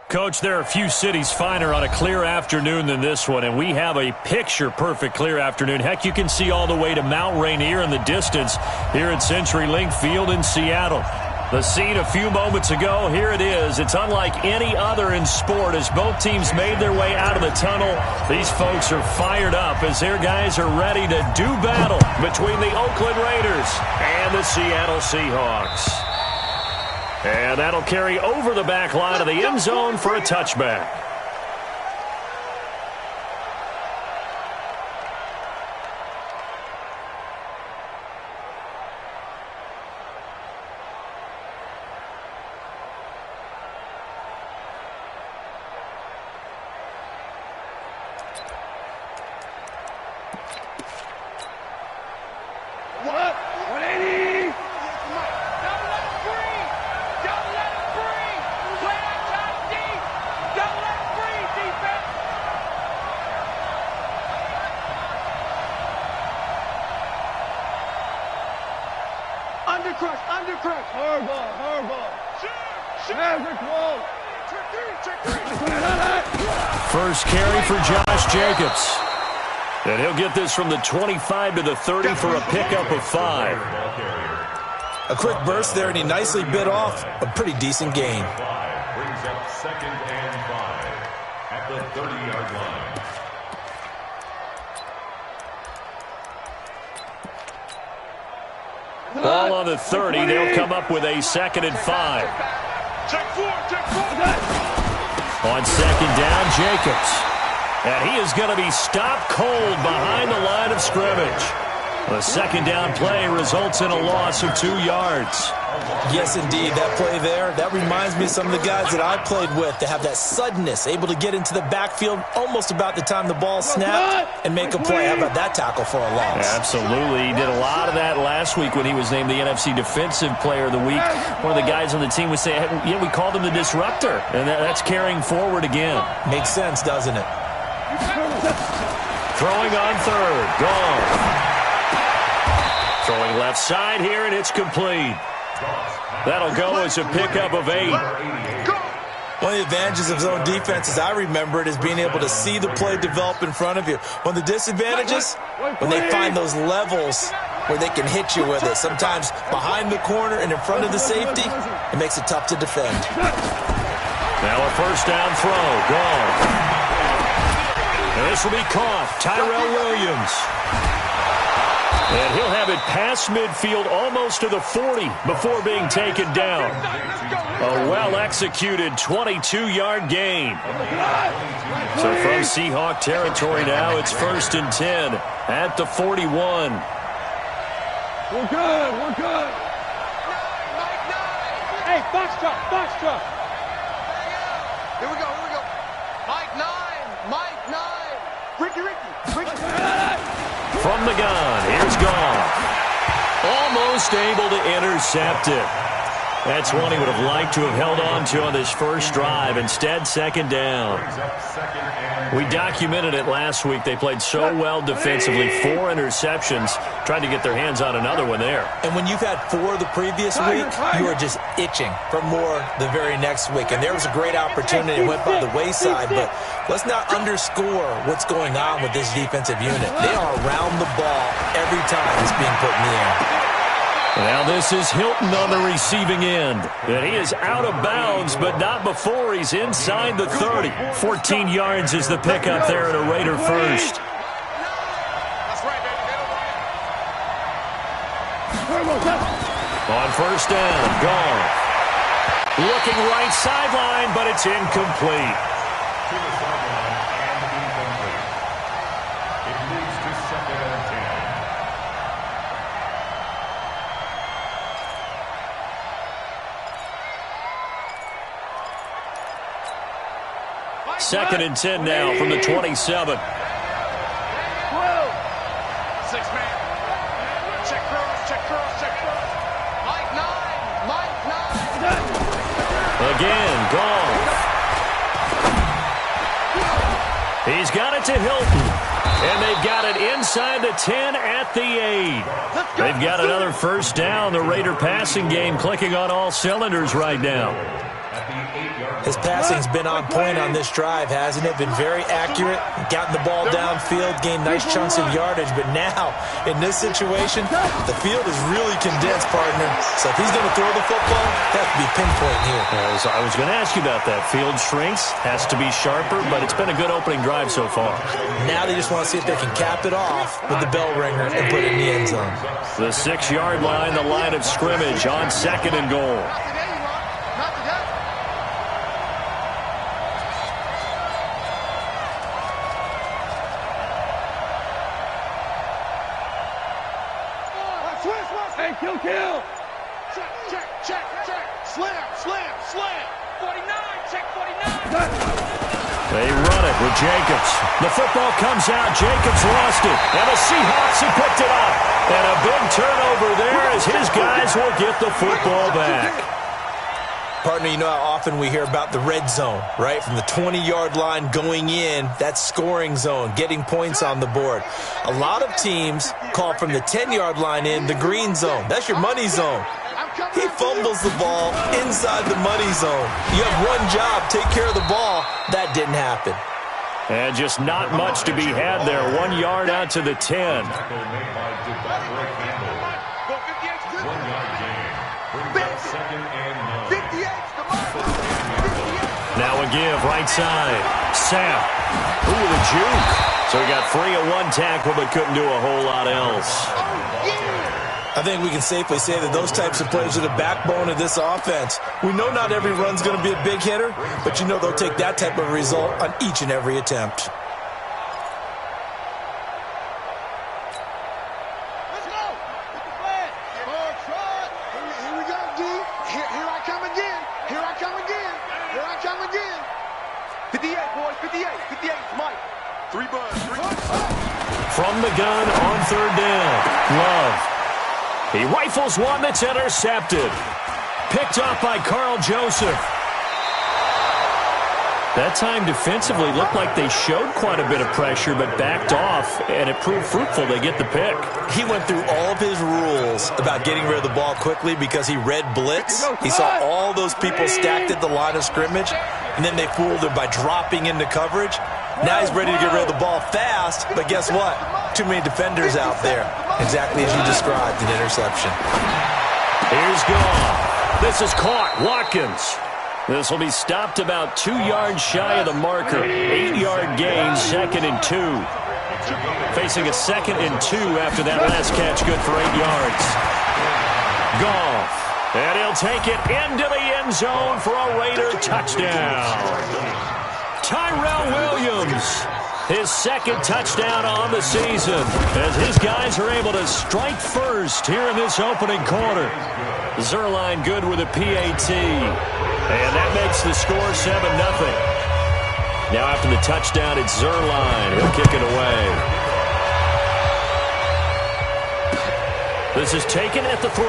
Coach, there are a few cities finer on a clear afternoon than this one, and we have a picture-perfect clear afternoon. Heck, you can see all the way to Mount Rainier in the distance here at CenturyLink Field in Seattle. The scene a few moments ago, here it is. It's unlike any other in sport as both teams made their way out of the tunnel. These folks are fired up as their guys are ready to do battle between the Oakland Raiders and the Seattle Seahawks. And that'll carry over the back line of the end zone for a touchback. First carry for Josh Jacobs. And he'll get this from the 25 to the 30 for a pickup of 5. A quick burst there, and he nicely bit off a pretty decent gain. Brings up 2nd and 5 at the 30-yard line. Ball on the 30. They'll come up with a 2nd and 5. Check 4. On 2nd down, Jacobs. And he is going to be stopped cold behind the line of scrimmage. The 2nd down play results in a loss of 2 yards. Yes, indeed. That play there, that reminds me of some of the guys that I played with to have that suddenness, able to get into the backfield almost about the time the ball snapped and make a play. How about that tackle for a loss? Absolutely. He did a lot of that last week when he was named the NFC Defensive Player of the Week. One of the guys on the team would say, yeah, we called him the disruptor. And that's carrying forward again. Makes sense, doesn't it? Throwing on 3rd. Gone. Throwing left side here, and it's complete. That'll go as a pickup of 8. One of the advantages of zone defense, as I remember it, is being able to see the play develop in front of you. One of the disadvantages, when they find those levels where they can hit you with it. Sometimes behind the corner and in front of the safety, it makes it tough to defend. Now a 1st down throw. Gone. And this will be caught. Tyrell Williams. And he'll have it past midfield almost to the 40 before being taken down. A well-executed 22-yard gain. So from Seahawk territory now, it's 1st and 10 at the 41. We're good. Hey, box truck. Here we go. Mike 9. Ricky. From the gun, here's Goff. Almost able to intercept it. That's one he would have liked to have held on to on this first drive. Instead, 2nd down. We documented it last week. They played so well defensively. 4 interceptions. Tried to get their hands on another one there. And when you've had 4 the previous week, you are just itching for more the very next week. And there was a great opportunity. It went by the wayside. But let's not underscore what's going on with this defensive unit. They are around the ball every time it's being put in the air. Now this is Hilton on the receiving end. And he is out of bounds, but not before he's inside the 30. 14 yards is the pickup there at a Raider first. On 1st down, Goff. Looking right sideline, but it's incomplete. To the sideline and incomplete. It moves to 2nd and 10. 2nd and 10 now from the 27. 6-man. Check cross. Mike 9. Again, Goff. He's got it to Hilton. And they've got it inside the 10 at the 8. They've got another 1st down. The Raider passing game clicking on all cylinders right now. His passing's been on point on this drive, hasn't it? Been very accurate, gotten the ball downfield, gained nice chunks of yardage. But now, in this situation, the field is really condensed, partner. So if he's going to throw the football, that has to be pinpoint here. I was going to ask you about that. Field shrinks, has to be sharper, but it's been a good opening drive so far. Now they just want to see if they can cap it off with the bell ringer and put it in the end zone. The 6-yard line, the line of scrimmage on 2nd and goal. Kill. Check. Slam. 49, check 49. They run it with Jacobs. The football comes out. Jacobs lost it. And the Seahawks have picked it up. And a big turnover there as his guys will get the football back. Partner, you know how often we hear about the red zone, right? From the 20-yard line going in, that's scoring zone, getting points on the board. A lot of teams call from the 10-yard line in the green zone. That's your money zone. He fumbles the ball inside the money zone. You have one job, take care of the ball. That didn't happen. And just not much to be had there. 1 yard out to the 10. Now a give, right side. Sam. Ooh, the juke. So he got free of one tackle, but couldn't do a whole lot else. I think we can safely say that those types of plays are the backbone of this offense. We know not every run's going to be a big hitter, but you know they'll take that type of result on each and every attempt. From the gun on 3rd down. Love. He rifles one that's intercepted. Picked up by Carl Joseph. That time defensively looked like they showed quite a bit of pressure but backed off, and it proved fruitful. They get the pick. He went through all of his rules about getting rid of the ball quickly because he read blitz. He saw all those people stacked at the line of scrimmage, and then they fooled him by dropping into coverage. Now he's ready to get rid of the ball fast, but guess what? Too many defenders out there. Exactly as you described, an interception. Here's gone. This is caught. Watkins. This will be stopped about 2 yards shy of the marker. 8-yard gain, 2nd and 2. Facing a 2nd and 2 after that last catch, good for 8 yards. Goff. And he'll take it into the end zone for a Raider touchdown. Tyrell Williams, his 2nd touchdown on the season, as his guys are able to strike first here in this opening quarter. Zerline good with a PAT, and that makes the score 7-0. Now after the touchdown, it's Zerline. He'll kick it away. This is taken at the 3.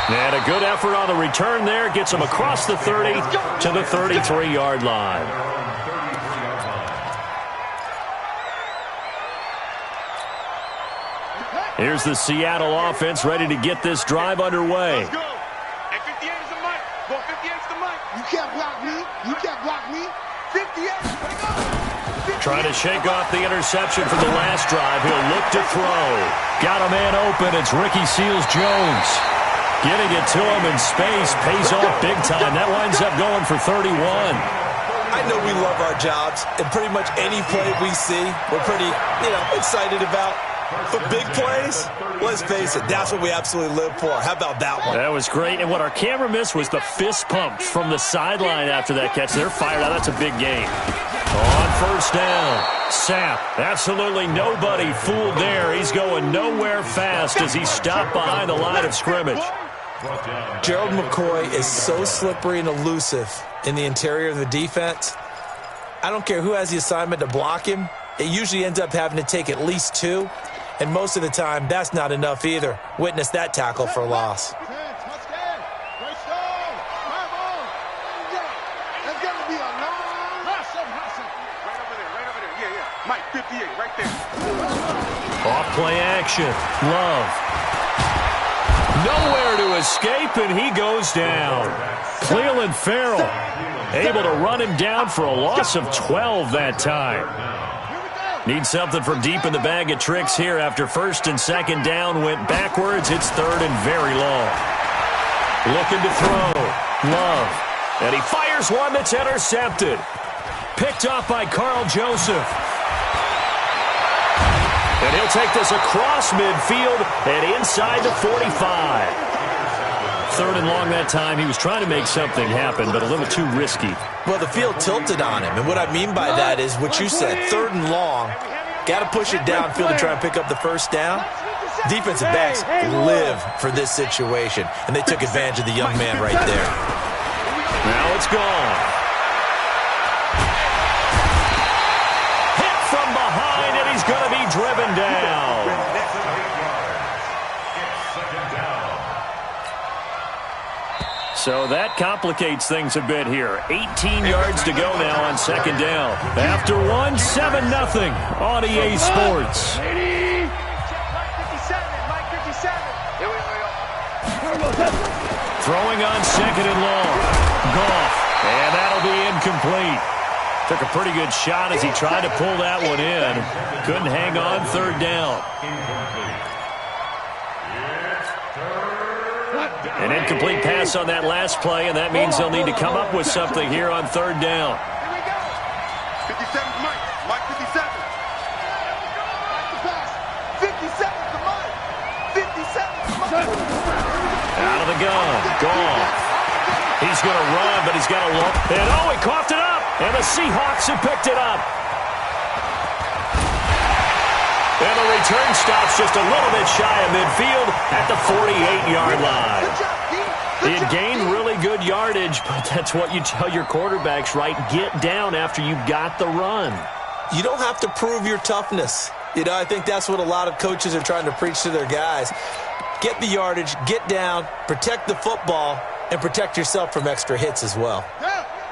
And a good effort on the return there. Gets him across the 30 to the 33-yard line. Here's the Seattle offense ready to get this drive underway. Let's go. And 58 is the mic. Go 58 is the mic. You can't block me. You can't block me. 58. Trying to shake off the interception from the last drive. He'll look to throw. Got a man open. It's Ricky Seals-Jones. Getting it to him in space pays off big time. That winds up going for 31. I know we love our jobs, and pretty much any play we see, we're pretty, excited about. But big plays, let's face it, that's what we absolutely live for. How about that one? That was great. And what our camera missed was the fist pump from the sideline after that catch. They're fired out. That's a big game. On 1st down, Sapp. Absolutely nobody fooled there. He's going nowhere fast as he stopped behind the line of scrimmage. Gerald McCoy is so slippery and elusive in the interior of the defense. I don't care who has the assignment to block him. It usually ends up having to take at least 2. And most of the time, that's not enough either. Witness that tackle for loss. Mike, 58, right there. Off play action. Love. Nowhere to escape, and he goes down. Cleveland Farrell able to run him down for a loss of 12 that time. Need something from deep in the bag of tricks here after first and second down went backwards. It's third and very long. Looking to throw. Love. And he fires one that's intercepted. Picked off by Carl Joseph. And he'll take this across midfield and inside the 45. Third and long that time. He was trying to make something happen, but a little too risky. Well, the field tilted on him, and what I mean by that is what you said, third and long. Got to push it downfield to try and pick up the first down. Defensive backs live for this situation, and they took advantage of the young man right there. Now it's gone. Hit from behind, and he's going to be driven down. So that complicates things a bit here. 18 yards to go now on second down. After one, 7-0 on EA Sports. Throwing on second and long. Goff. And that'll be incomplete. Took a pretty good shot as he tried to pull that one in. Couldn't hang on third down. An incomplete pass on that last play, and that means they'll need to come up with something here on third down. Here we go. 57 to Mike. Mike 57. Pass. 57 to Mike. 57 to Mike. Out of the gun. Gone. He's going to run, but he's got a look. And oh, he coughed it up. And the Seahawks have picked it up. And the return stops just a little bit shy of midfield at the 48-yard line. He had gained really good yardage, but that's what you tell your quarterbacks, right? Get down after you got the run. You don't have to prove your toughness. You know, I think that's what a lot of coaches are trying to preach to their guys. Get the yardage, get down, protect the football, and protect yourself from extra hits as well.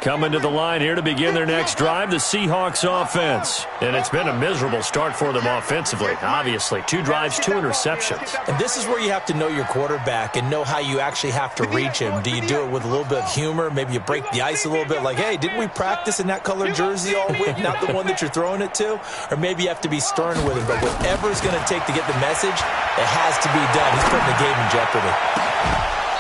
Coming to the line here to begin their next drive, the Seahawks offense. And it's been a miserable start for them offensively, obviously. 2 drives, 2 interceptions. And this is where you have to know your quarterback and know how you actually have to reach him. Do you do it with a little bit of humor? Maybe you break the ice a little bit like, hey, didn't we practice in that colored jersey all week, not the one that you're throwing it to? Or maybe you have to be stern with him. But whatever it's going to take to get the message, it has to be done. He's putting the game in jeopardy.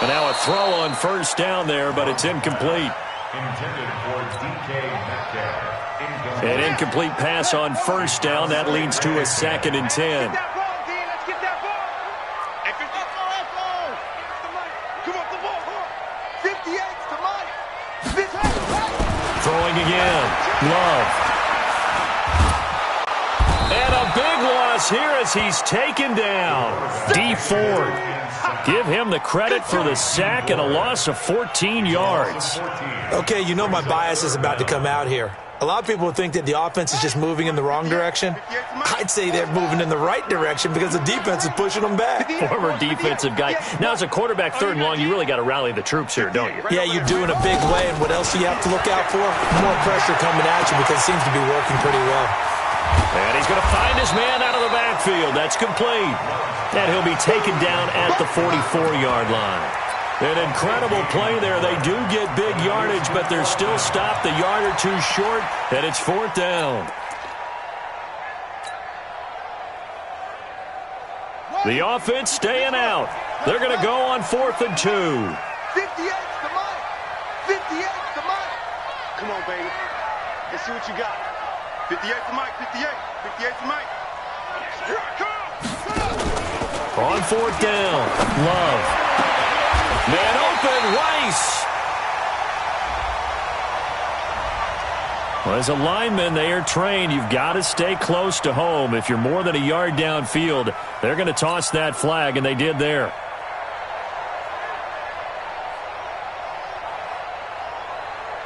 And now a throw on first down there, but it's incomplete. Intended for DK Metcalf. An incomplete pass on first down. That leads to a 2nd and 10. Throwing again. Love. And a big loss here as he's taken down. D. Ford. Give him the credit for the sack and a loss of 14 yards. Okay, you know my bias is about to come out here. A lot of people would think that the offense is just moving in the wrong direction. I'd say they're moving in the right direction because the defense is pushing them back. Former defensive guy. Now, as a quarterback, third and long, you really got to rally the troops here, don't you? Yeah, you do in a big way. And what else do you have to look out for? More pressure coming at you because it seems to be working pretty well. And he's going to find his man out of the backfield. That's complete. And he'll be taken down at the 44-yard line. An incredible play there. They do get big yardage, but they're still stopped a yard or two short, and it's 4th down. The offense staying out. They're going to go on 4th and 2. 58's the Mike. 58's the Mike. Come on, baby. Let's see what you got. 58's the Mike. 58. 58's the Mike. Here I come. On 4th down. Love. Man open, Rice. Well, as a lineman, they are trained. You've got to stay close to home. If you're more than a yard downfield, they're going to toss that flag, and they did there.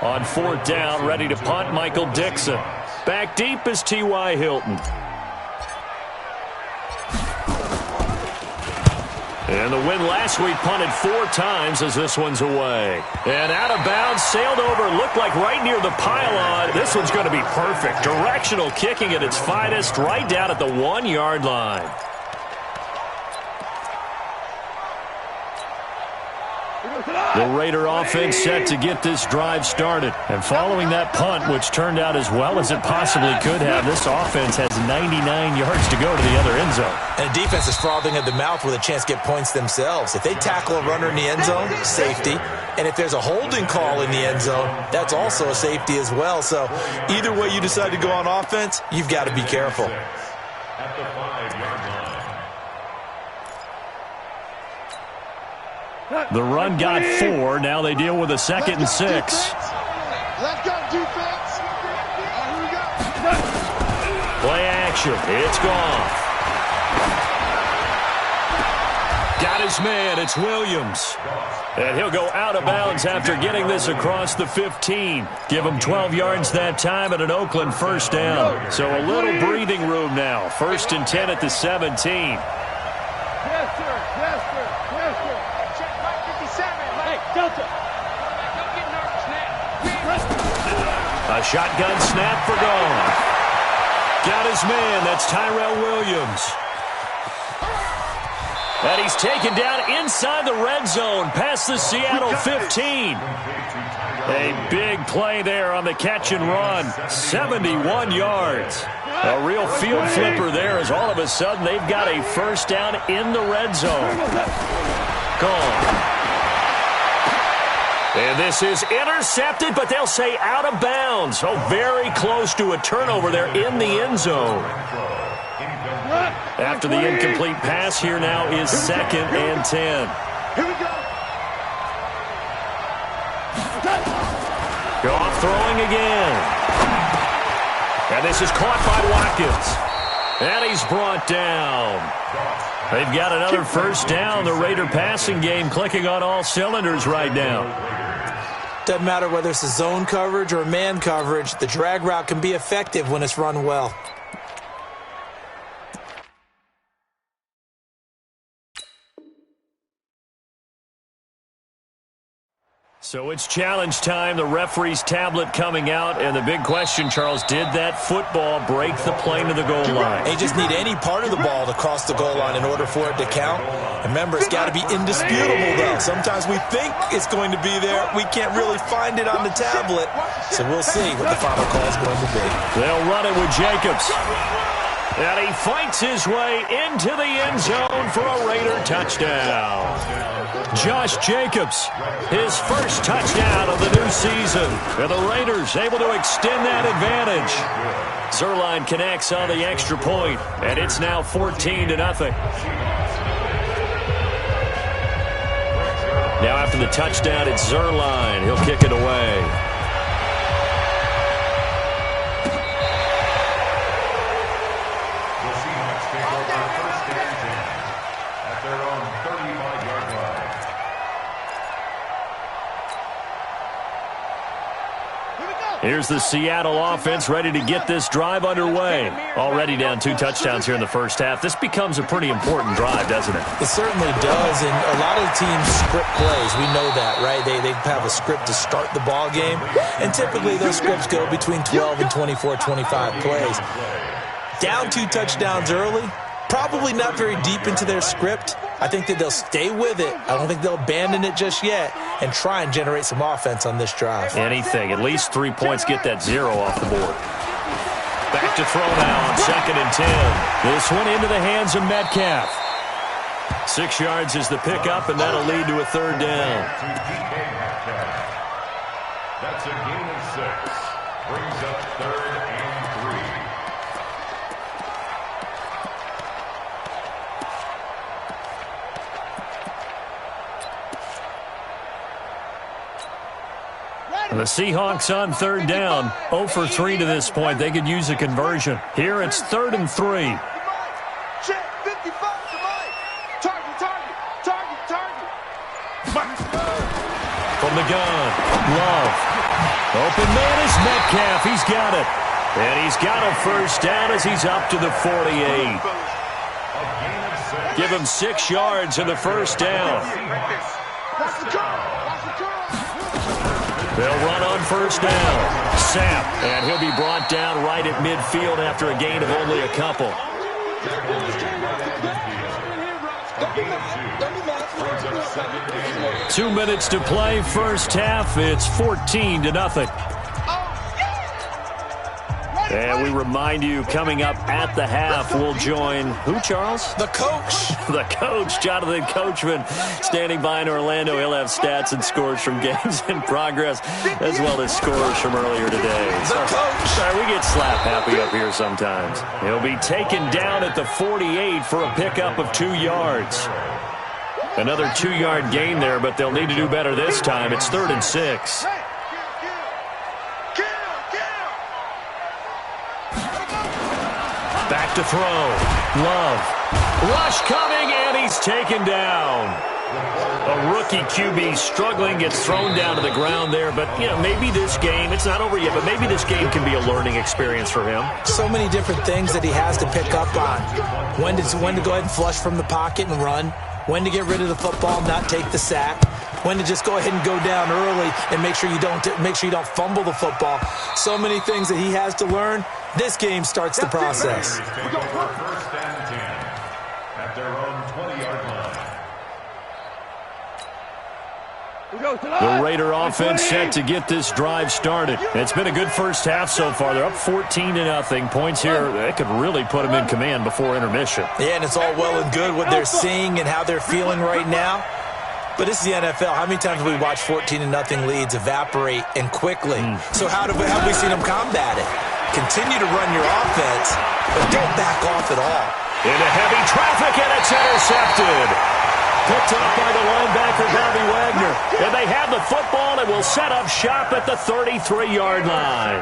On 4th down, ready to punt, Michael Dixon. Back deep is T.Y. Hilton. And the win last week punted 4 times as this one's away. And out of bounds, sailed over, looked like right near the pylon. This one's going to be perfect. Directional kicking at its finest, right down at the 1-yard line. The Raider offense set to get this drive started. And following that punt, which turned out as well as it possibly could have, this offense has 99 yards to go to the other end zone. And the defense is frothing at the mouth with a chance to get points themselves. If they tackle a runner in the end zone, safety. And if there's a holding call in the end zone, that's also a safety as well. So either way you decide to go on offense, you've got to be careful. At the 5-yard line. The run got 4. Now they deal with a 2nd and 6. Let's go, defense. Here we go. Play action. It's gone. Got his man. It's Williams. And he'll go out of bounds after getting this across the 15. Give him 12 yards that time and an Oakland first down. So a little breathing room now. 1st and 10 at the 17. Yes, sir. Yes, sir. Yes, sir. Check right 57. Hey, Delta. Don't get nervous now. A shotgun snap for Gone. Got his man. That's Tyrell Williams. And he's taken down inside the red zone past the Seattle 15. A big play there on the catch and run. 71 yards. A real field flipper there as all of a sudden they've got a first down in the red zone. Gone. And this is intercepted, but they'll say out of bounds. Oh, very close to a turnover there in the end zone. After the incomplete pass, here now is 2nd and 10. Here we go. Go off throwing again. And this is caught by Watkins. And he's brought down. They've got another first down. The Raider passing game clicking on all cylinders right now. Doesn't matter whether it's a zone coverage or man coverage, the drag route can be effective when it's run well. So it's challenge time. The referee's tablet coming out. And the big question, Charles, did that football break the plane to the goal line? They just need any part of the ball to cross the goal line in order for it to count. Remember, it's got to be indisputable, though. Sometimes we think it's going to be there. We can't really find it on the tablet. So we'll see what the final call is going to be. They'll run it with Jacobs. And he fights his way into the end zone for a Raider touchdown. Josh Jacobs, his first touchdown of the new season. And the Raiders able to extend that advantage. Zerline connects on the extra point, and it's now 14-0. Now after the touchdown, it's Zerline. He'll kick it away. Here's the Seattle offense ready to get this drive underway. Already down 2 touchdowns here in the first half. This becomes a pretty important drive, doesn't it? It certainly does, and a lot of teams script plays. We know that, right? They have a script to start the ball game, and typically those scripts go between 12 and 24, 25 plays. Down 2 touchdowns early, probably not very deep into their script. I think that they'll stay with it. I don't think they'll abandon it just yet and try and generate some offense on this drive. Anything. At least 3 points. Get that 0 off the board. Back to throw now on 2nd and 10. This one into the hands of Metcalf. 6 yards is the pickup, and that'll lead to a 3rd down. That's a gain of 6. Brings up 3rd and 3. The Seahawks on 3rd down. 0 for 3 to this point. They could use a conversion. Here it's 3rd and 3. Check 55 to Mike. Target. From the gun, Love. Open man is Metcalf. He's got it. And he's got a first down as he's up to the 48. Give him 6 yards in the first down. They'll run on first down. Sapp, and he'll be brought down right at midfield after a gain of only a couple. 2 minutes to play, first half. It's 14-0. And we remind you, coming up at the half, we'll join who, Charles? The coach. The coach, Jonathan Coachman, standing by in Orlando. He'll have stats and scores from games in progress, as well as scores from earlier today. The coach. Sorry, we get slap happy up here sometimes. He'll be taken down at the 48 for a pickup of 2 yards. Another 2-yard gain there, but they'll need to do better this time. It's 3rd and 6. Back to throw. Love. Rush coming, and he's taken down. A rookie QB struggling, gets thrown down to the ground there. But, you know, maybe this game, it's not over yet, but maybe this game can be a learning experience for him. So many different things that he has to pick up on. When to go ahead and flush from the pocket and run. When to get rid of the football, not take the sack. When to just go ahead and go down early and make sure you don't fumble the football. So many things that he has to learn. This game starts the process. First and 10 at their own 20-yard line. The Raider offense set to get this drive started. It's been a good first half so far. They're up 14-0. Points here, that could really put them in command before intermission. Yeah, and it's all well and good what they're seeing and how they're feeling right now. But this is the NFL. How many times have we watched 14-0 leads evaporate and quickly? So how have we seen them combat it? Continue to run your offense, but don't back off at all. Into heavy traffic, and it's intercepted. Picked up by the linebacker, Bobby Wagner. And they have the football and will set up shop at the 33-yard line.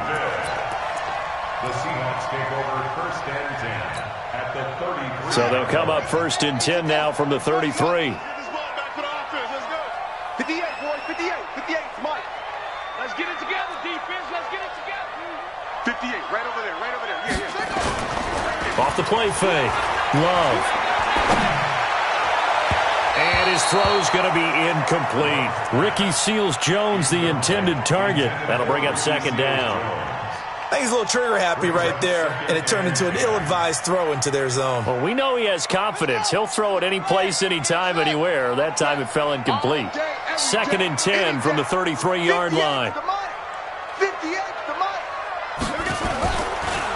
The Seahawks take over first and 10 at the 33. So they'll come up first and 10 now from the 33. 58, boys, 58. 58, Mike. Let's get it together, defense. Let's get it together. 58, right over there, right over there. Yeah. Off the play fake. Love. And his throw's going to be incomplete. Ricky Seals-Jones, the intended target. That'll bring up second down. I think he's a little trigger happy right there, and it turned into an ill-advised throw into their zone. Well, we know he has confidence. He'll throw it any place, anytime, anywhere. That time it fell incomplete. Second and 10 from the 33-yard line. 58 to Mike.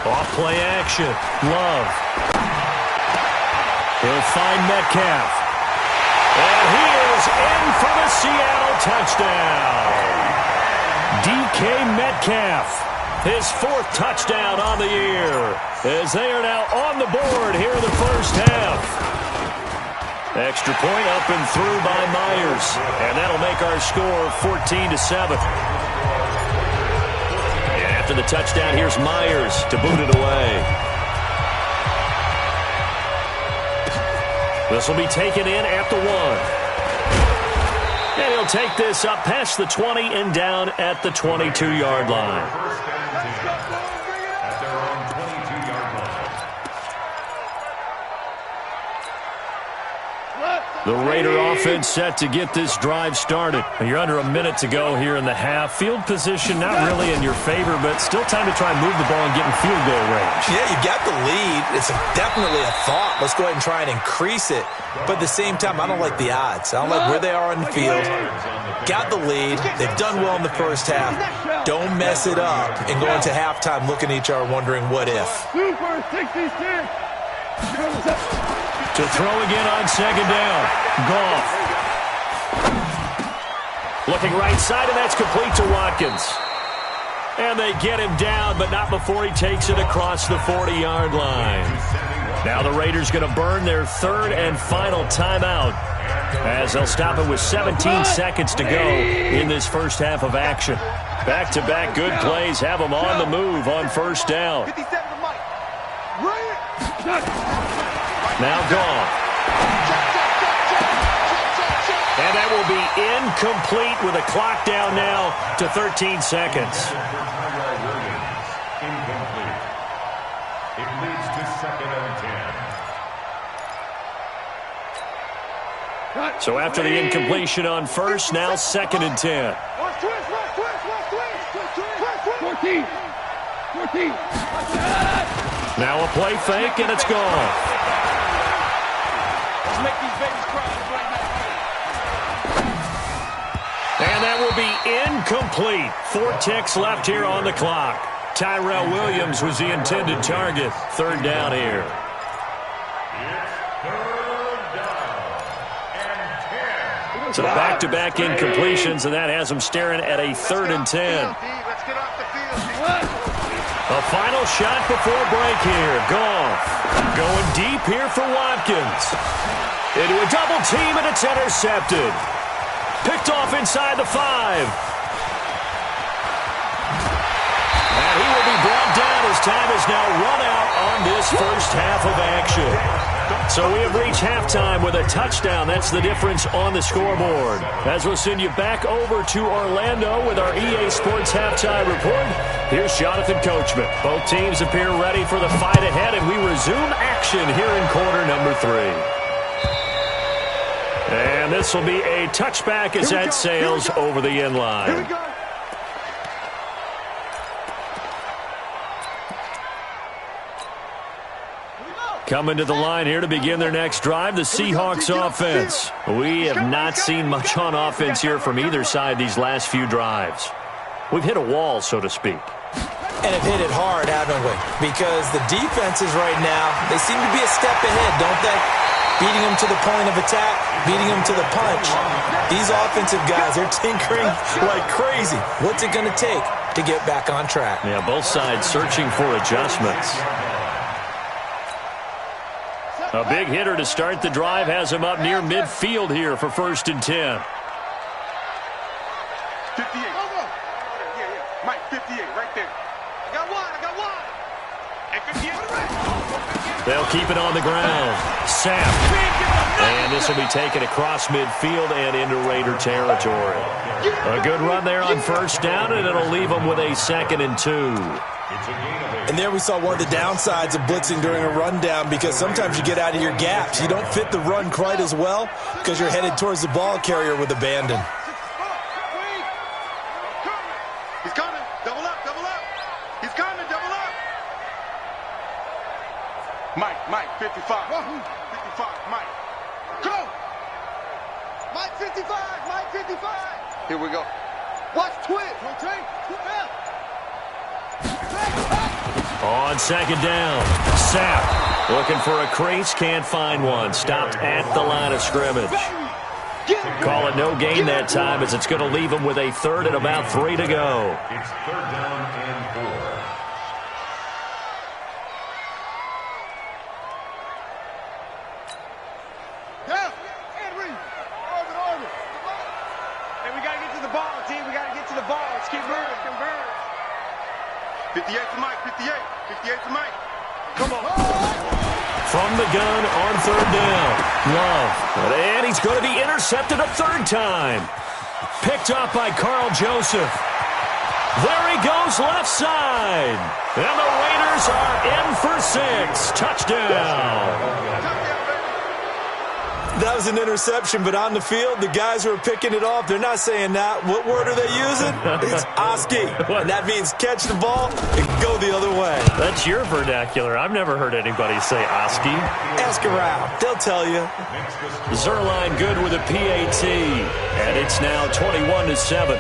Off play action. Love. He'll find Metcalf. And he is in for the Seattle touchdown. DK Metcalf. His 4th touchdown on the year, as they are now on the board here in the first half. Extra point up and through by Myers, and that'll make our score 14-7. And after the touchdown, here's Myers to boot it away. This will be taken in at the 1. And he'll take this up past the 20 and down at the 22-yard line. At their own 22-yard line. The Raider offense set to get this drive started. You're under a minute to go here in the half. Field position not really in your favor, but still time to try and move the ball and get in field goal range. Yeah, you got the lead. It's definitely a thought. Let's go ahead and try and increase it. But at the same time, I don't like the odds. I don't like where they are on the field. Got the lead. They've done well in the first half. Don't mess it up and go into halftime looking at each other wondering what if. To throw again on second down. Goff. Looking right side, and that's complete to Watkins. And they get him down, but not before he takes it across the 40-yard line. Now the Raiders going to burn their 3rd and final timeout, as they'll stop it with 17 seconds to go in this first half of action. Back-to-back good plays have them on the move on first down. 57 to Mike. Now Goff. And that will be incomplete with a clock down now to 13 seconds. Incomplete. It leads to second and 10. So after the incompletion on first, now second and 10. 14. Now a play fake, and it's gone. make these babies cry. And that will be incomplete. 4 ticks left here on the clock. Tyrell Williams was the intended target. Third down here. So back-to-back incompletions, and that has them staring at a 3rd and 10. A final shot before break here. Goff going deep here for Watkins. Into a double team, and it's intercepted. Picked off inside the 5. And he will be brought down as time is now run out on this first half of action. So we have reached halftime with a touchdown. That's the difference on the scoreboard. As we'll send you back over to Orlando with our EA Sports halftime report, here's Jonathan Coachman. Both teams appear ready for the fight ahead, and we resume action here in quarter number 3. And this will be a touchback as that sails over the end line. Coming to the line here to begin their next drive, the Seahawks offense. We have not seen much on offense here from either side these last few drives. We've hit a wall, so to speak. And have hit it hard, haven't we? Because the defenses right now, they seem to be a step ahead, don't they? Beating them to the point of attack, beating them to the punch. These offensive guys, they're tinkering like crazy. What's it going to take to get back on track? Yeah, both sides searching for adjustments. A big hitter to start the drive has him up near midfield here for 1st and 10. 58. Yeah. Mike, 58, right there. I got one. And 58. They'll keep it on the ground. Sapp. And this will be taken across midfield and into Raider territory. A good run there on 1st down, and it'll leave them with a 2nd and 2. And there we saw one of the downsides of blitzing during a rundown, because sometimes you get out of your gaps. You don't fit the run quite as well because you're headed towards the ball carrier with abandon. He's coming. Double up. He's coming. Double up. Mike, 55. 55, Mike. Go! Mike 55. Here we go. Watch twist. Rotate. On 2nd down, Sapp looking for a crease, can't find one. Stopped at the line of scrimmage. Call it no gain that time, as it's going to leave him with a 3rd and about 3 to go. It's 3rd down and 4. Hey, we got to get to the ball, team. We got to get to the ball. Let's keep moving. 58 to Mike, 58 to Mike. Come on. From the gun on 3rd down. Love. And he's going to be intercepted a 3rd time. Picked up by Carl Joseph. There he goes left side. And the Raiders are in for 6. Touchdown. That was an interception, but on the field, the guys who are picking it off, they're not saying that. What word are they using? It's Oski. And that means catch the ball and go the other way. That's your vernacular. I've never heard anybody say Oski. Ask around. They'll tell you. Zerline good with a PAT. And it's now 21-7.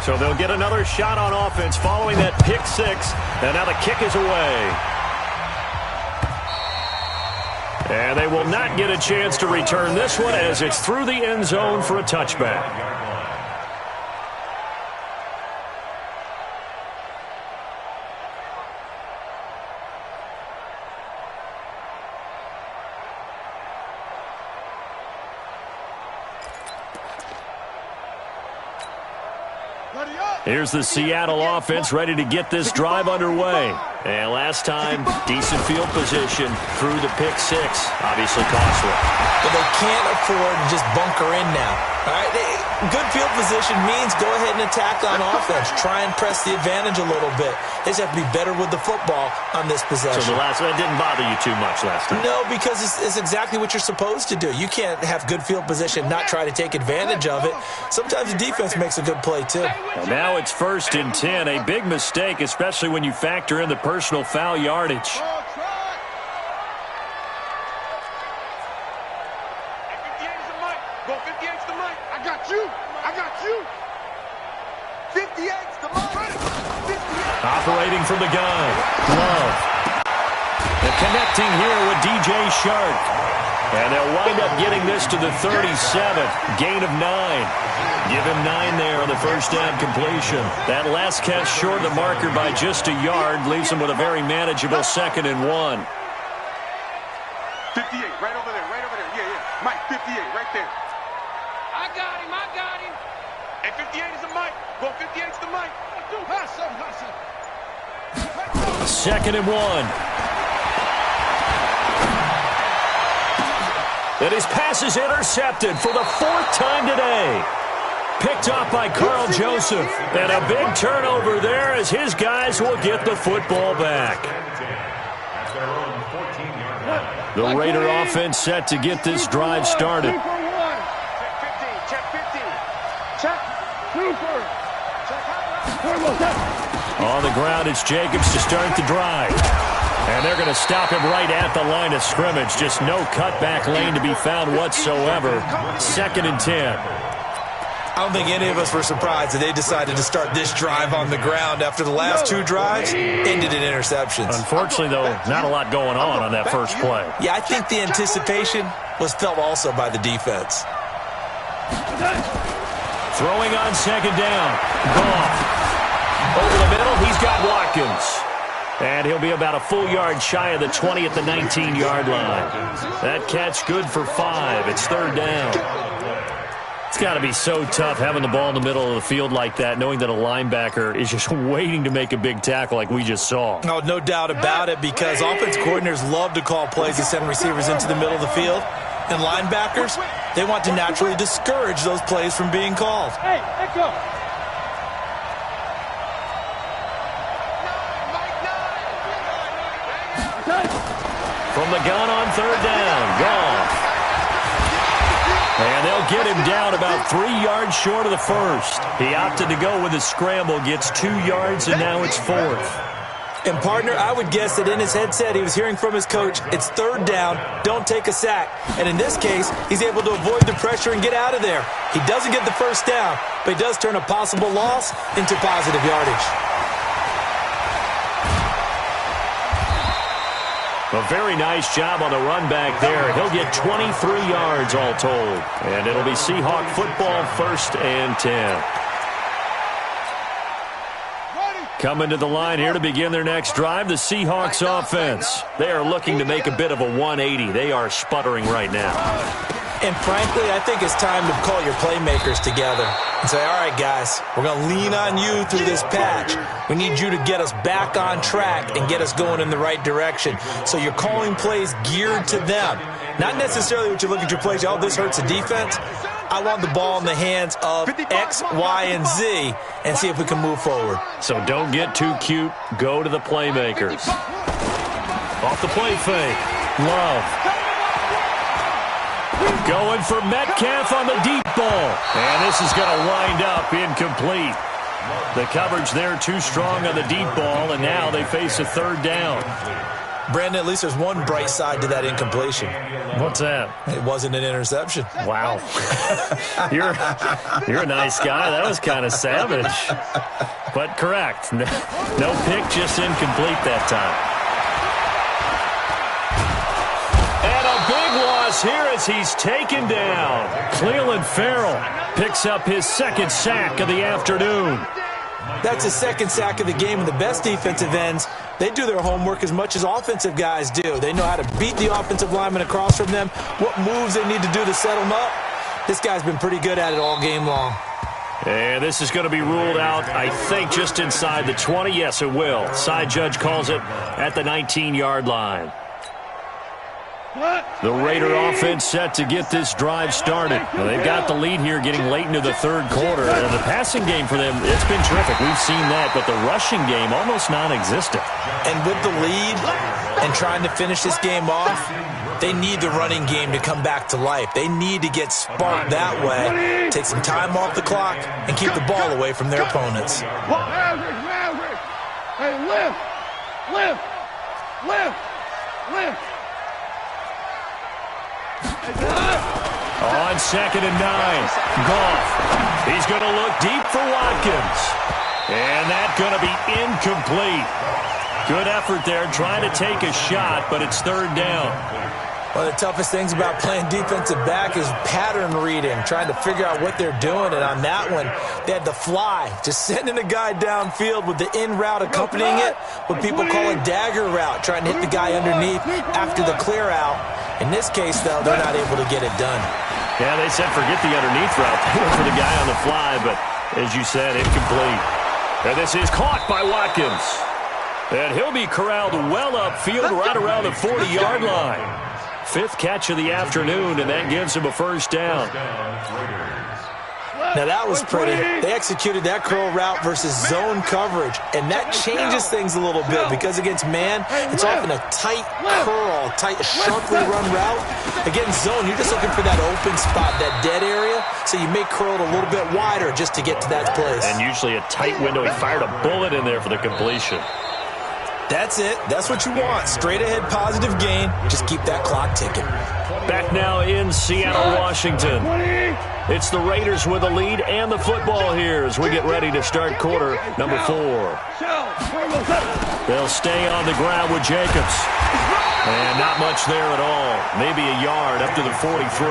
So they'll get another shot on offense following that pick 6. And now the kick is away. And they will not get a chance to return this one, as it's through the end zone for a touchback. Here's the Seattle offense ready to get this drive underway. And last time, decent field position through the pick 6. Obviously costly. But they can't afford to just bunker in now. All right? good field position means go ahead and attack on offense. Try and press the advantage a little bit. They just have to be better with the football on this possession. So the last one didn't bother you too much last time? No, because it's exactly what you're supposed to do. You can't have good field position, not try to take advantage of it. Sometimes the defense makes a good play, too. And now it's 1st and 10. A big mistake, especially when you factor in the personal foul yardage. Operating from the gun, Love. And connecting here with DJ Shark. And they'll wind up getting this to the 37th. Gain of 9. Give him 9 there on the first down completion. That last catch short of the marker by just a yard leaves him with a very manageable 2nd and 1. 58, right over there, right over there. Yeah, yeah. Mike, 58, right there. I got him. And 58 is the Mike. Go, 58 is the Mike. 2nd and 1. And his pass is intercepted for the 4th time today. Picked off by Carl Joseph. And a big turnover there as his guys will get the football back. The Raider offense set to get this drive started. Check 15. Check Cooper. On the ground, it's Jacobs to start the drive. And they're going to stop him right at the line of scrimmage. Just no cutback lane to be found whatsoever. 2nd and 10. I don't think any of us were surprised that they decided to start this drive on the ground after the last 2 drives ended in interceptions. Unfortunately, though, not a lot going on that first play. Yeah, I think the anticipation was felt also by the defense. Throwing on 2nd down. Goff. Over the middle, he's got Watkins. And he'll be about a full yard shy of the 20 at the 19-yard line. That catch good for 5. It's 3rd down. It's got to be so tough having the ball in the middle of the field like that, knowing that a linebacker is just waiting to make a big tackle like we just saw. Oh, no doubt about it, because offense coordinators love to call plays and send receivers into the middle of the field. And linebackers, they want to naturally discourage those plays from being called. Hey, echo. From the gun on 3rd down, Goff. And they'll get him down about 3 yards short of the first. He opted to go with a scramble, gets 2 yards, and now it's 4th. And, partner, I would guess that in his headset he was hearing from his coach, it's 3rd down, don't take a sack. And in this case, he's able to avoid the pressure and get out of there. He doesn't get the first down, but he does turn a possible loss into positive yardage. A very nice job on the run back there. He'll get 23 yards all told. And it'll be Seahawk football, 1st and 10. Coming to the line here to begin their next drive, the Seahawks offense. They are looking to make a bit of a 180. They are sputtering right now. And frankly, I think it's time to call your playmakers together and say, all right, guys, we're going to lean on you through this patch. We need you to get us back on track and get us going in the right direction. So you're calling plays geared to them. Not necessarily what you look at your plays, oh, this hurts the defense. I want the ball in the hands of X, Y, and Z and see if we can move forward. So don't get too cute. Go to the playmakers. Off the play fake. Love. Going for Metcalf on the deep ball. And this is going to wind up incomplete. The coverage there too strong on the deep ball, and now they face a 3rd down. Brandon, at least there's one bright side to that incompletion. What's that? It wasn't an interception. Wow. You're a nice guy. That was kind of savage. But correct. No pick, just incomplete that time. And a big loss here as he's taken down. Cleveland Farrell picks up his 2nd sack of the afternoon. That's his 2nd sack of the game, and the best defensive ends, they do their homework as much as offensive guys do. They know how to beat the offensive lineman across from them, what moves they need to do to set them up. This guy's been pretty good at it all game long. And this is going to be ruled out, I think, just inside the 20. Yes, it will. Side judge calls it at the 19-yard line. The Raider offense set to get this drive started. Now, they've got the lead here getting late into the third quarter. And the passing game for them, it's been terrific. We've seen that, but the rushing game almost non-existent. And with the lead and trying to finish this game off, they need the running game to come back to life. They need to get sparked that way, take some time off the clock, and keep the ball away from their opponents. Hey, lift! On 2nd and 9, Goff. He's going to look deep for Watkins. And that's going to be incomplete. Good effort there, trying to take a shot, but it's 3rd down. One of the toughest things about playing defensive back is pattern reading, trying to figure out what they're doing. And on that one, they had the fly, just sending a guy downfield with the in route accompanying it, what people call a dagger route, trying to hit the guy underneath after the clear out. In this case, though, they're not able to get it done. Yeah, they said forget the underneath route. They went for the guy on the fly, but as you said, incomplete. And this is caught by Watkins. And he'll be corralled well upfield right around the 40-yard line. 5th catch of the afternoon, and that gives him a 1st down. Now, that was pretty. They executed that curl route versus zone coverage, and that changes things a little bit because against man, it's often a tight curl, sharply run route. Against zone, you're just looking for that open spot, that dead area, so you may curl it a little bit wider just to get to that place. And usually a tight window. He fired a bullet in there for the completion. That's it. That's what you want. Straight ahead positive gain. Just keep that clock ticking. Back now in Seattle, Washington. It's the Raiders with the lead and the football here as we get ready to start quarter number 4. They'll stay on the ground with Jacobs. And not much there at all. Maybe a yard up to the 43.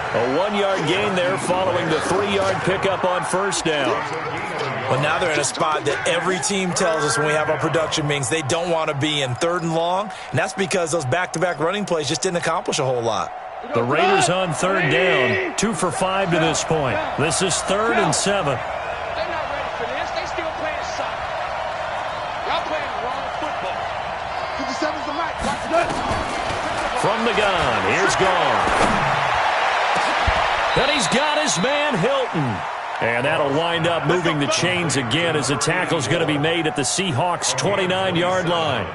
A 1-yard gain there following the 3-yard pickup on 1st down. Well, now they're in a spot that every team tells us when we have our production meetings they don't want to be in, 3rd and long, and that's because those back-to-back running plays just didn't accomplish a whole lot. The Raiders on 3rd down, 2 for 5 to this point. This is 3rd and 7. They're not ready for this. They still playing soccer. Y'all playing the wrong football. 57's the mic. From the gun, here's Gone. And he's got his man Hilton. And that'll wind up moving the chains again as the tackle's going to be made at the Seahawks' 29-yard line.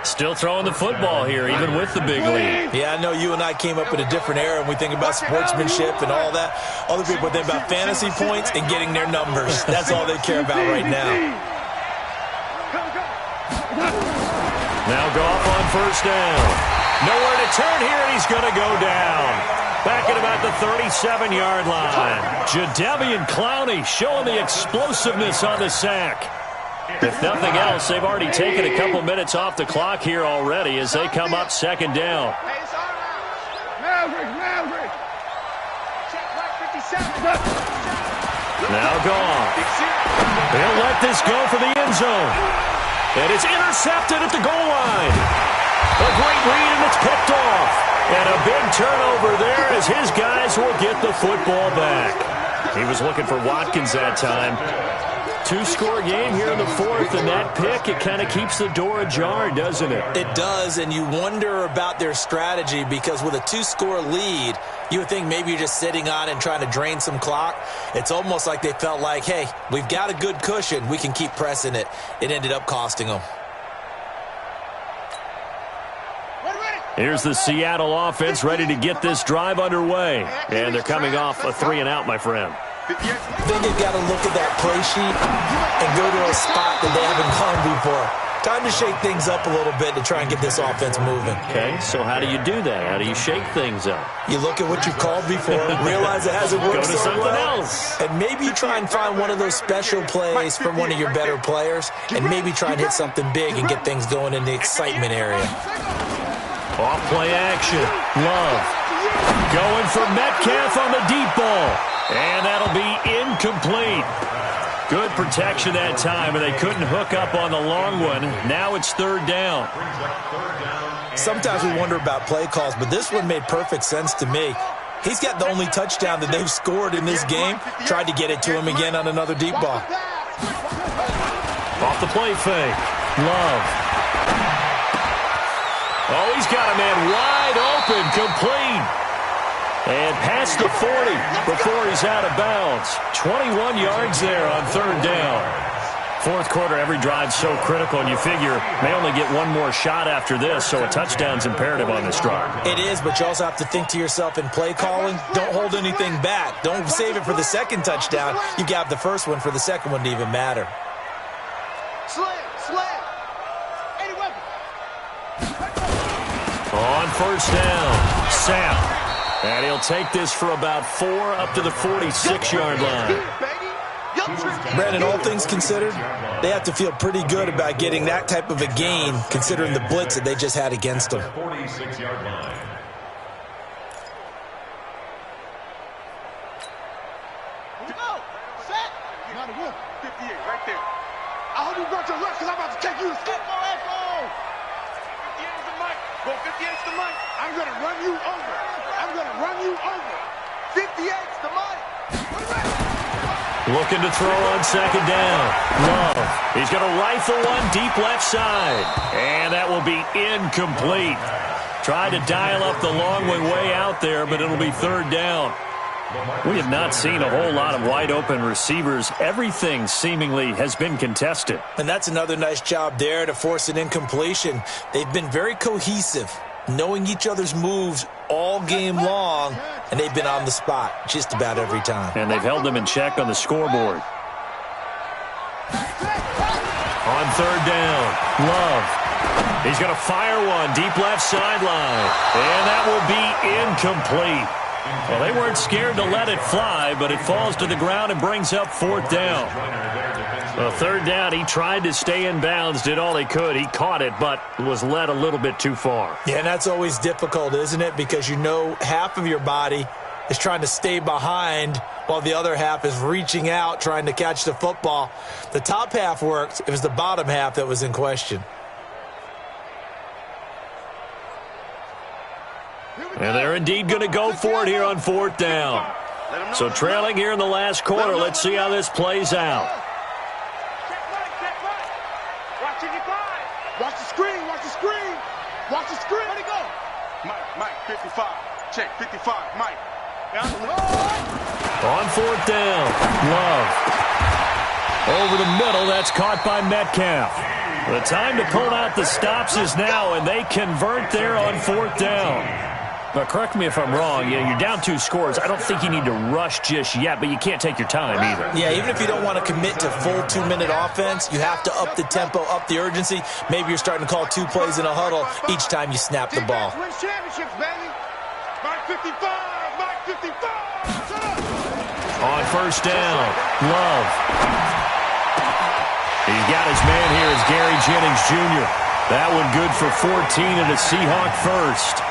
Still throwing the football here, even with the big lead. Yeah, I know you and I came up in a different era and we think about sportsmanship and all that. Other people think about fantasy points and getting their numbers. That's all they care about right now. Now Goff on 1st down. Nowhere to turn here, and he's going to go down. Back at about the 37-yard line. Jadeveon Clowney showing the explosiveness on the sack. If nothing else, they've already taken a couple minutes off the clock here already as they come up 2nd down. Now Goff. He'll let this go for the end zone. And it's intercepted at the goal line. A great read, and it's picked off. And a big turnover there as his guys will get the football back. He was looking for Watkins that time. 2-score game here in the 4th, and that pick, it kind of keeps the door ajar, doesn't it? It does, and you wonder about their strategy because with a 2-score lead, you would think maybe you're just sitting on and trying to drain some clock. It's almost like they felt like, hey, we've got a good cushion. We can keep pressing it. It ended up costing them. Here's the Seattle offense ready to get this drive underway. And they're coming off a 3-and-out, my friend. I think they've got to look at that play sheet and go to a spot that they haven't gone before. Time to shake things up a little bit to try and get this offense moving. Okay, so how do you do that? How do you shake things up? You look at what you've called before, realize it hasn't worked Go to so something well, else. and maybe try and find one of those special plays from one of your better players, and maybe try and hit something big and get things going in the excitement area. Off play action. Love. Going for Metcalf on the deep ball. And that'll be incomplete. Good protection that time, and they couldn't hook up on the long one. Now it's 3rd down. Sometimes we wonder about play calls, but this one made perfect sense to me. He's got the only touchdown that they've scored in this game. Tried to get it to him again on another deep ball. Off the play fake. Love. Oh, he's got a man wide open, complete. And past the 40 before he's out of bounds. 21 yards there on third down. Fourth quarter, every drive so critical, and you figure may only get one more shot after this, so a touchdown's imperative on this drive. It is, but you also have to think to yourself in play calling, don't hold anything back. Don't save it for the second touchdown. You got the first one for the second one to even matter. Slam. Any weapon. On first down, Sam. And he'll take this for about 4 up to the 46-yard line. Brandon, all things considered, they have to feel pretty good about getting that type of a gain considering the blitz that they just had against them. 46-yard line. Go. Set. Not a whoop. 58 right there. I hope you brought your left because I'm about to take you to skip. Echo. 58 is the mic. Go 58 is the mic. I'm going to run you over. 58's the mic. Looking to throw on second down. Love. He's going to rifle one deep left side. And that will be incomplete. Tried to dial up the long way out there, but it'll be third down. We have not seen a whole lot of wide open receivers. Everything seemingly has been contested. And that's another nice job there to force an incompletion. They've been very cohesive, knowing each other's moves all game long, and they've been on the spot just about every time. And they've held them in check on the scoreboard. On third down, Love. He's going to fire one deep left sideline, and that will be incomplete. Well, they weren't scared to let it fly, but it falls to the ground and brings up fourth down. Well, third down, he tried to stay in bounds, did all he could. He caught it, but was led a little bit too far. Yeah, and that's always difficult, isn't it? Because you know half of your body is trying to stay behind while the other half is reaching out, trying to catch the football. The top half worked. It was the bottom half that was in question. And they're indeed going to go for it here on fourth down. So trailing here in the last quarter, let's see how this plays out. Watch the screen. Watch the screen. Where'd he go? Mike, 55. Check, 55, Mike. On fourth down, Love. Over the middle, that's caught by Metcalf. The time to pull out the stops is now, and they convert there on fourth down. Now, correct me if I'm wrong. You're down 2 scores. I don't think you need to rush just yet, but you can't take your time either. Yeah, even if you don't want to commit to full 2-minute offense, you have to up the tempo, up the urgency. Maybe you're starting to call 2 plays in a huddle each time you snap the ball. Wins championships, baby. Mike 55. Shut up. On first down, Love. He's got his man here as Gary Jennings Jr. That one good for 14 and a Seahawk first.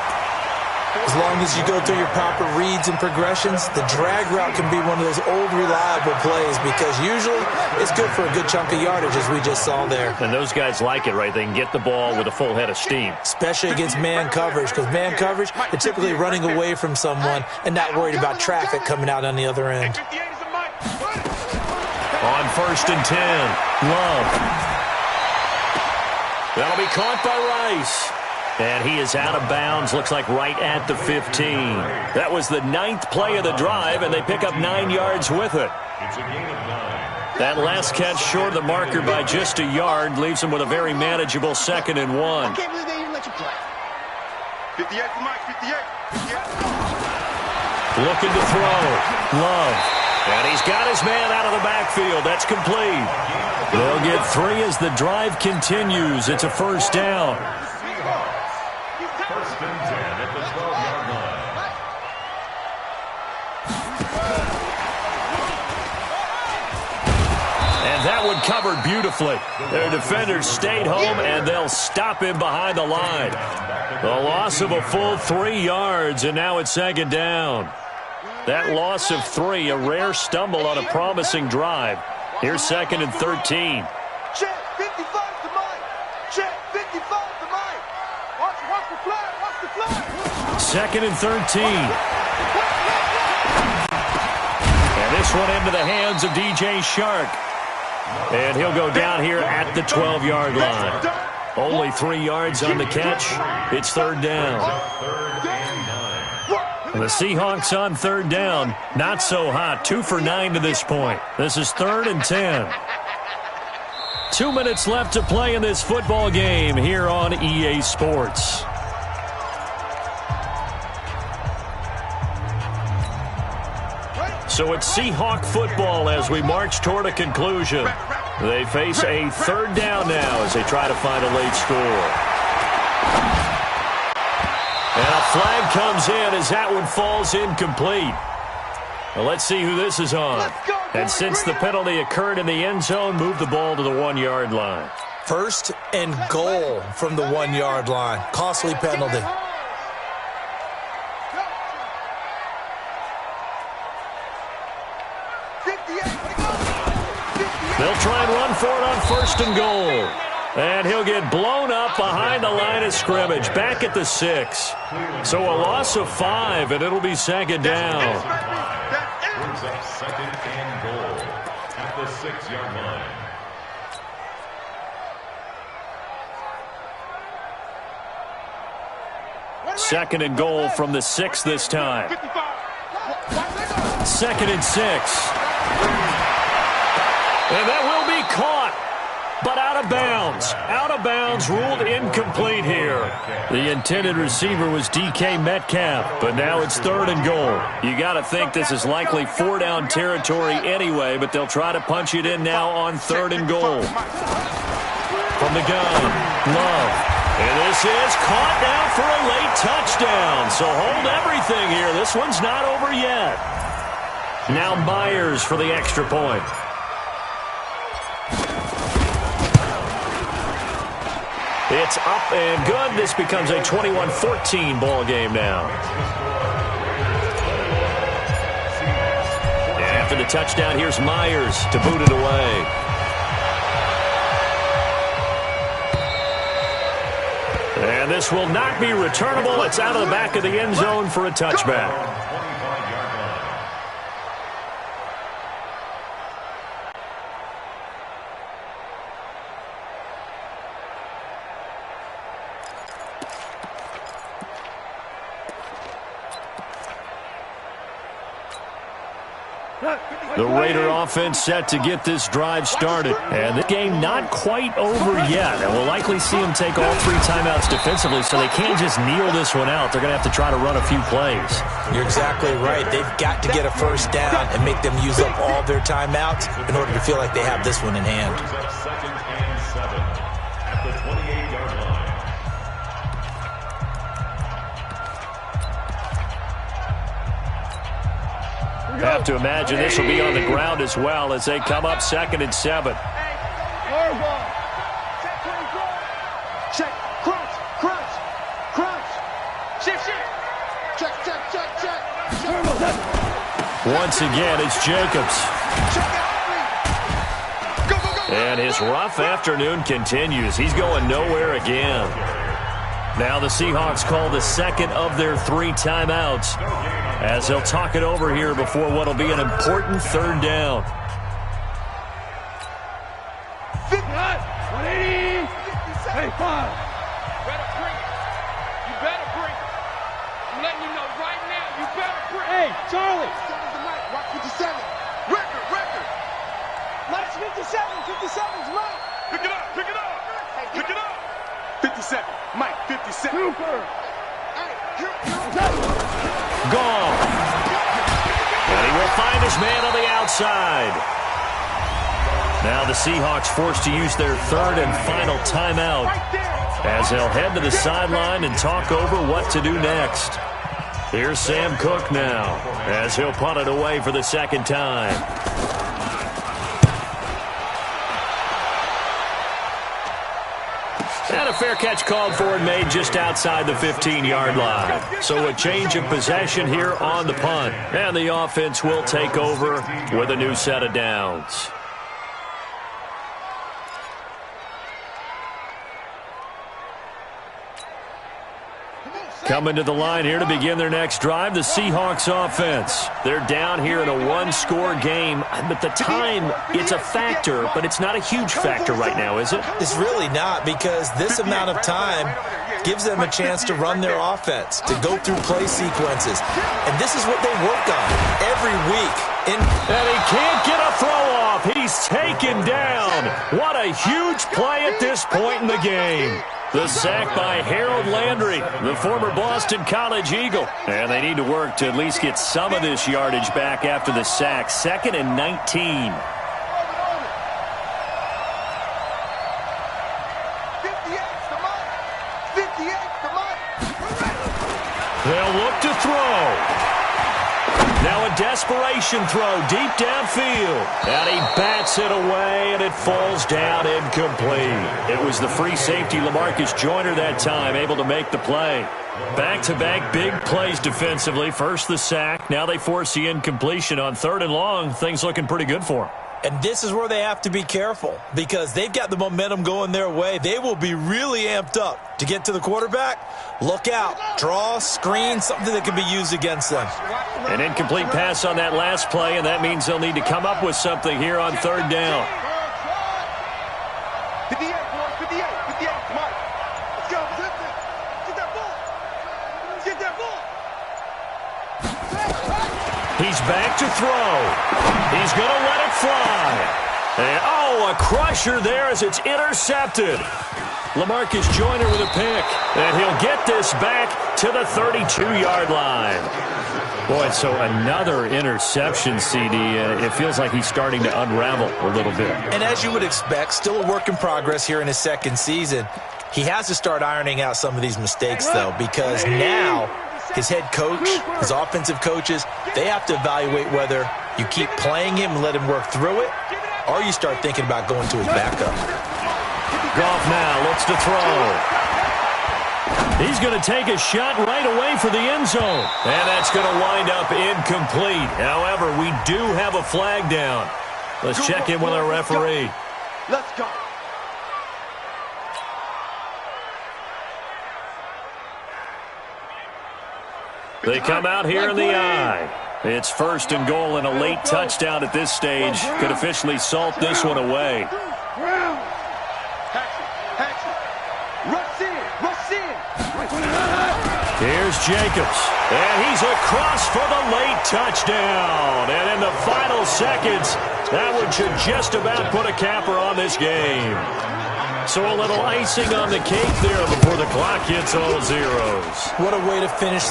As long as you go through your proper reads and progressions, the drag route can be one of those old reliable plays because usually it's good for a good chunk of yardage, as we just saw there. And those guys like it, right? They can get the ball with a full head of steam. Especially against man coverage, because man coverage, they're typically running away from someone and not worried about traffic coming out on the other end. On first and 10, Love. That'll be caught by Rice. And he is out of bounds, looks like right at the 15. That was the 9th play of the drive, and they pick up 9 yards with it. That last catch short of the marker by just a yard leaves them with a very manageable 2nd and 1. I can't believe they even let you play. 58 for Mike, 58. Looking to throw. Love. And he's got his man out of the backfield. That's complete. They'll get 3 as the drive continues. It's a first down. First and 10 at the 12-yard line. And that one covered beautifully. Their defenders stayed home, and they'll stop him behind the line. The loss of a full 3 yards, and now it's second down. That loss of 3, a rare stumble on a promising drive. Here's 2nd and 13. Check, 55 to Mike. Check, 55 to Mike. Watch the flag, watch the flag. 2nd and 13. And this one into the hands of DJ Shark. And he'll go down here at the 12-yard line. Only 3 yards on the catch. It's third down. The Seahawks on third down. Not so hot. 2 for 9 to this point. This is 3rd and 10. 2 minutes left to play in this football game here on EA Sports. So it's Seahawk football as we march toward a conclusion. They face a third down now as they try to find a late score. And a flag comes in as that one falls incomplete. Well, let's see who this is on. And since the penalty occurred in the end zone, move the ball to the 1-yard line. 1st and goal from the 1-yard line. Costly penalty. They'll try and run for it on 1st and goal. And he'll get blown up behind the line of scrimmage, back at the 6. So a loss of 5, and it'll be 2nd down. Brings up 2nd and goal at the 6-yard line. Second and goal from the 6 this time. 2nd and 6. And that will be caught, but out of bounds. Out of bounds, ruled incomplete here. The intended receiver was DK Metcalf, but now it's 3rd and goal. You got to think this is likely 4-down territory anyway, but they'll try to punch it in now on 3rd and goal. From the gun, Love. And this is caught now for a late touchdown. So hold everything here. This one's not over yet. Now Myers for the extra point. It's up and good. This becomes a 21-14 ball game now. And after the touchdown, here's Myers to boot it away. And this will not be returnable. It's out of the back of the end zone for a touchback. The Raider offense set to get this drive started. And the game not quite over yet. And we'll likely see them take all 3 timeouts defensively, so they can't just kneel this one out. They're going to have to try to run a few plays. You're exactly right. They've got to get a first down and make them use up all their timeouts in order to feel like they have this one in hand. 2nd and 7 at the 28-yard line. I have to imagine this will be on the ground as well as they come up 2nd and 7. Check, crunch, crunch, crunch. Shift, shift. Check, check, check, check. Once again, it's Jacobs. Go, go, go. And his rough afternoon continues. He's going nowhere again. Now the Seahawks call the 2nd of their 3 timeouts as they'll talk it over here before what will be an important 3rd down. 180. Hey, 5. Better bring it. You better bring it. I'm letting you know right now, you better bring it. Hey, Charlie. 7's the mic. Watch 57. Record. Let's 57. 57's Mike. Pick it up. Pick it up. Pick it up. 57. Mike, 57. Super. Gone. And he will find his man on the outside. Now the Seahawks forced to use their 3rd and final timeout as they'll head to the sideline and talk over what to do next. Here's Sam Cook now as he'll punt it away for the 2nd time. And a fair catch called for and made just outside the 15-yard line. So a change of possession here on the punt. And the offense will take over with a new set of downs. Coming to the line here to begin their next drive, the Seahawks offense. They're down here in a one-score game, but the time, it's a factor, but it's not a huge factor right now, is it? It's really not, because this amount of time gives them a chance to run their offense, to go through play sequences. And this is what they work on every week. And he can't get a throw off. He's taken down. What a huge play at this point in the game. The sack by Harold Landry, the former Boston College Eagle. And they need to work to at least get some of this yardage back after the sack. 2nd and 19. 58's the mark. 58's the mark. They'll look to throw. Now a desperation throw deep downfield. And he bats it away, and it falls down incomplete. It was the free safety LaMarcus Joyner that time, able to make the play. Back-to-back big plays defensively. First the sack. Now they force the incompletion on 3rd and long. Things looking pretty good for them. And this is where they have to be careful, because they've got the momentum going their way. They will be really amped up to get to the quarterback. Look out. Draw, screen, something that can be used against them. An incomplete pass on that last play, and that means they'll need to come up with something here on 3rd down. 58, boys, 58, 58, Mike. Let's go, listen. Get that ball. Get that ball. He's back to throw. He's going to let it fly. And, a crusher there as it's intercepted. LaMarcus Joyner with a pick. And he'll get this back to the 32-yard line. Boy, so another interception, CD. It feels like he's starting to unravel a little bit. And as you would expect, still a work in progress here in his 2nd season. He has to start ironing out some of these mistakes, though, because now his head coach, his offensive coaches, they have to evaluate whether you keep playing him and let him work through it, or you start thinking about going to his backup. Goff now looks to throw. He's going to take a shot right away for the end zone. And that's going to wind up incomplete. However, we do have a flag down. Let's check in with our referee. Let's go. They come out here in the eye. It's 1st and goal, and a late touchdown at this stage could officially salt this one away. Here's Jacobs, and he's across for the late touchdown. And in the final seconds, that one should just about put a capper on this game. So a little icing on the cake there before the clock hits all zeros. What a way to finish